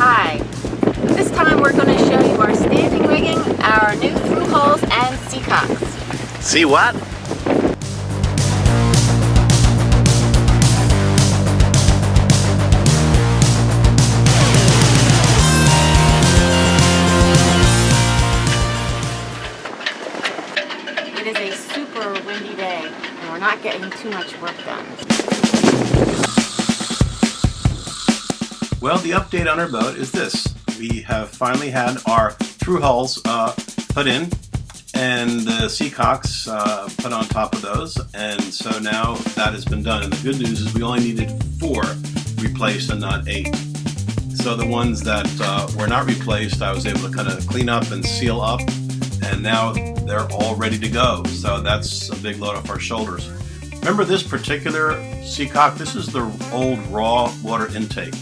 Hi. This time we're going to show you our standing rigging, our new Thru-Hulls and Seacocks. See what? It is a super windy day and we're not getting too much work done. Well, the update on our boat is this. We have finally had our Thru-Hulls put in and the Seacocks put on top of those, and so now that has been done. And the good news is we only needed 4 replaced and not 8. So the ones that were not replaced, I was able to kind of clean up and seal up, and now they're all ready to go. So that's a big load off our shoulders. Remember this particular Seacock? This is the old raw water intake.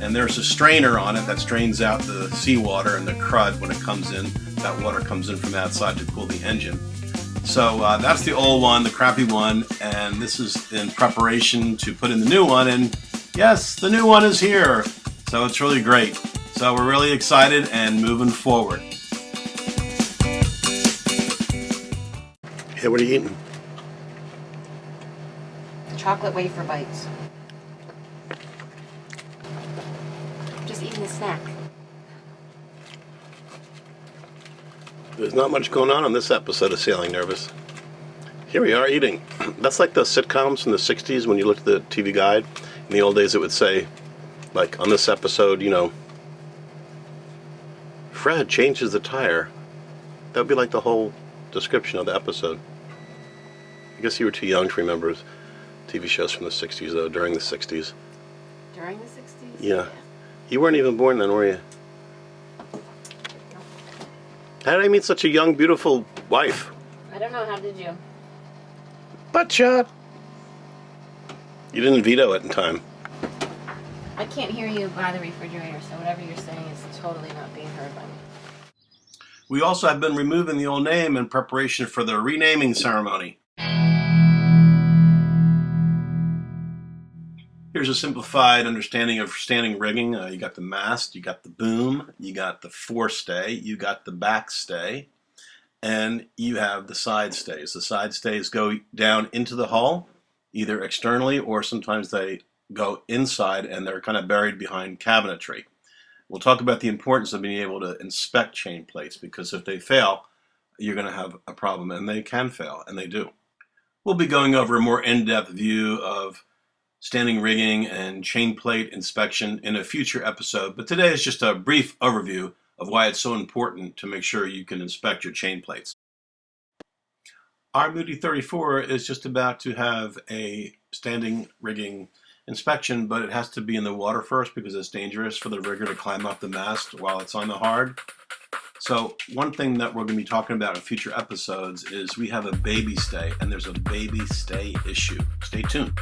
And there's a strainer on it that strains out the seawater and the crud when it comes in. That water comes in from outside to cool the engine. So that's the old one, the crappy one, and this is in preparation to put in the new one. And yes, the new one is here. So it's really great. So we're really excited and moving forward. Hey, what are you eating? Chocolate wafer bites. Just eating a snack. There's not much going on this episode of Sailing Nervous. Here we are eating. That's like the sitcoms from the 60s when you looked at the TV guide. In the old days it would say, like on this episode, you know, Fred changes the tire. That would be like the whole description of the episode. I guess you were too young to remember TV shows from the 60s, though, during the 60s. During the 60s? Yeah. You weren't even born then, were you? How did I meet such a young, beautiful wife? I don't know, how did you? Butt shot! You didn't veto it in time. I can't hear you by the refrigerator, so whatever you're saying is totally not being heard by me. We also have been removing the old name in preparation for the renaming ceremony. Here's a simplified understanding of standing rigging. You got the mast, you got the boom, you got the forestay, you got the backstay, and you have the side stays. The side stays go down into the hull, either externally or sometimes they go inside and they're kind of buried behind cabinetry. We'll talk about the importance of being able to inspect chain plates, because if they fail, you're going to have a problem, and they can fail, and they do. We'll be going over a more in-depth view of standing rigging and chain plate inspection in a future episode, but today is just a brief overview of why it's so important to make sure you can inspect your chain plates. Our Moody 34 is just about to have a standing rigging inspection, but it has to be in the water first because it's dangerous for the rigger to climb up the mast while it's on the hard. So one thing that we're going to be talking about in future episodes is we have a baby stay, and there's a baby stay issue. Stay tuned.